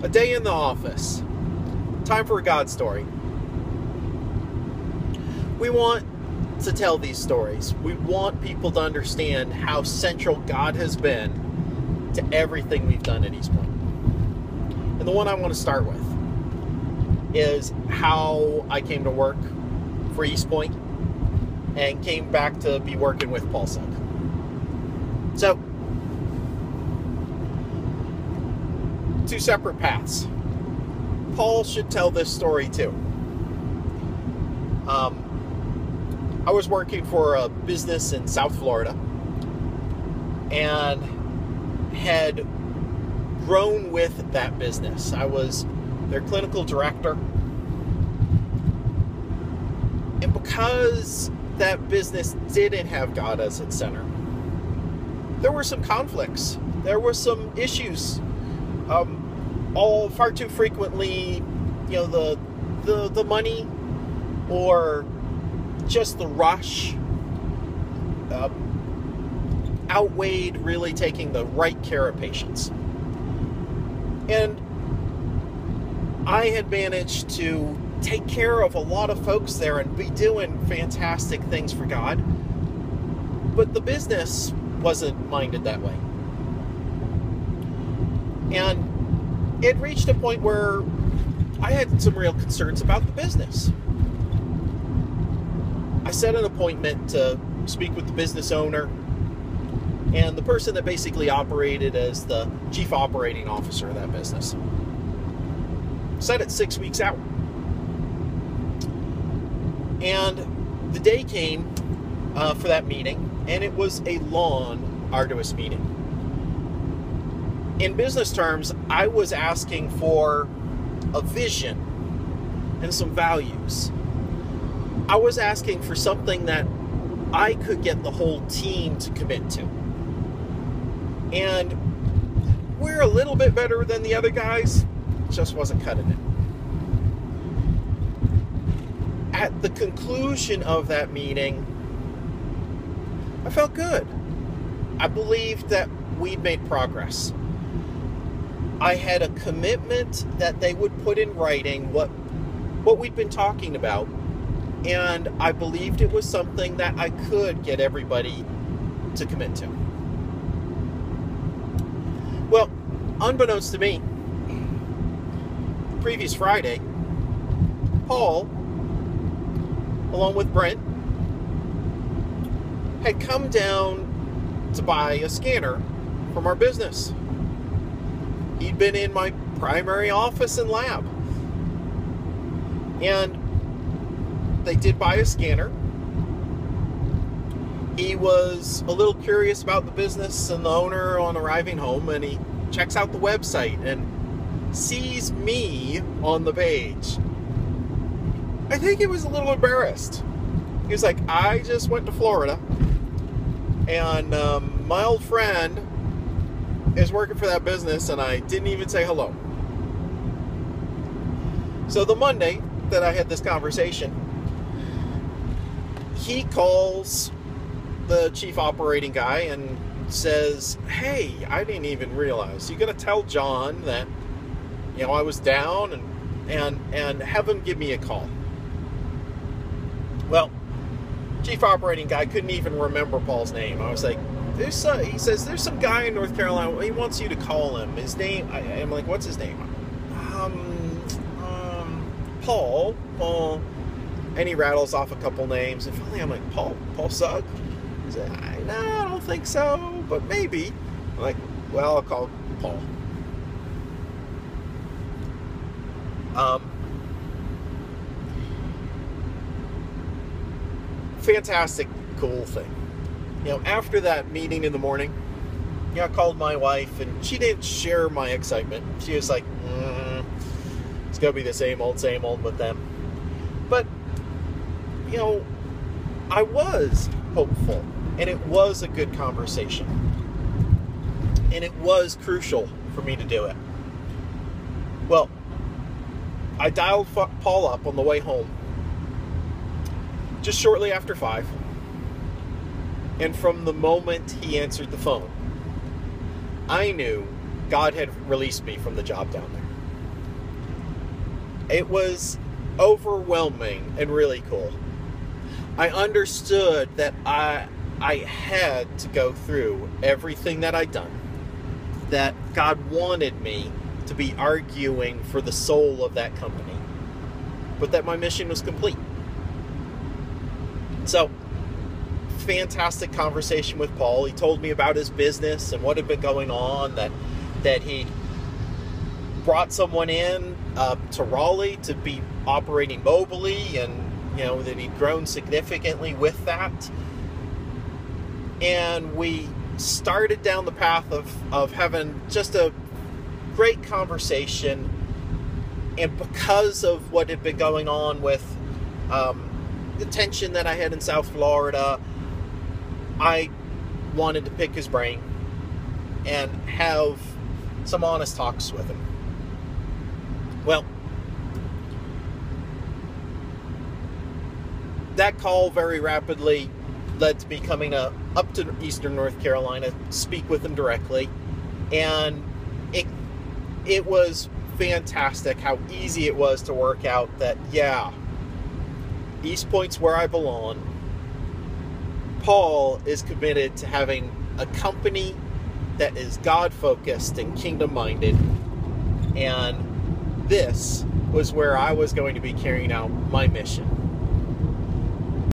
A day in the office. Time for a God story. We want to tell these stories. We want people to understand how central God has been to everything we've done at EastPoint. And the one I want to start with is how I came to work for EastPoint and came back to be working with Paul Sugg. So, two separate paths. Paul should tell this story too. I was working for a business in South Florida and had grown with that business. I was their clinical director. And because that business didn't have God as its center, there were some conflicts. There were some issues. All far too frequently, the money or just the rush outweighed really taking the right care of patients. And I had managed to take care of a lot of folks there and be doing fantastic things for God, but the business wasn't minded that way. And it reached a point where I had some real concerns about the business. I set an appointment to speak with the business owner and the person that basically operated as the chief operating officer of that business. Set it 6 weeks out. And the day came for that meeting, and it was a long, arduous meeting. In business terms, I was asking for a vision and some values. I was asking for something that I could get the whole team to commit to. And we're a little bit better than the other guys, just wasn't cutting it. At the conclusion of that meeting, I felt good. I believed that we'd made progress. I had a commitment that they would put in writing what we'd been talking about, and I believed it was something that I could get everybody to commit to. Well, unbeknownst to me, the previous Friday, Paul, along with Brent, had come down to buy a scanner from our business. He'd been in my primary office and lab. And they did buy a scanner. He was a little curious about the business and the owner on arriving home, and he checks out the website and sees me on the page. I think he was a little embarrassed. He was like, I just went to Florida, and my old friend is working for that business, and I didn't even say hello. So the Monday that I had this conversation, he calls the chief operating guy and says, hey, I didn't even realize. You gonna tell John that, I was down and have him give me a call. Well, chief operating guy couldn't even remember Paul's name. I was like, he says, there's some guy in North Carolina, he wants you to call him. His name, I'm like, what's his name? Paul. And he rattles off a couple names. And finally I'm like, Paul Sugg? He's like, no, I don't think so, but maybe. I'm like, well, I'll call Paul. Fantastic, cool thing. After that meeting in the morning, I called my wife, and she didn't share my excitement. She was like, it's going to be the same old with them. But, I was hopeful, and it was a good conversation. And it was crucial for me to do it. Well, I dialed Paul up on the way home, just shortly after 5. And from the moment he answered the phone, I knew God had released me from the job down there. It was overwhelming and really cool. I understood that I had to go through everything that I'd done, that God wanted me to be arguing for the soul of that company, but that my mission was complete. So, fantastic conversation with Paul. He told me about his business and what had been going on, that he brought someone in to Raleigh to be operating mobily, and that he'd grown significantly with that. And we started down the path of having just a great conversation. And because of what had been going on with the tension that I had in South Florida, I wanted to pick his brain and have some honest talks with him. Well, that call very rapidly led to me coming up to Eastern North Carolina to speak with him directly. And it was fantastic how easy it was to work out that, yeah, EastPoint's where I belong. Paul is committed to having a company that is God-focused and kingdom-minded. And this was where I was going to be carrying out my mission.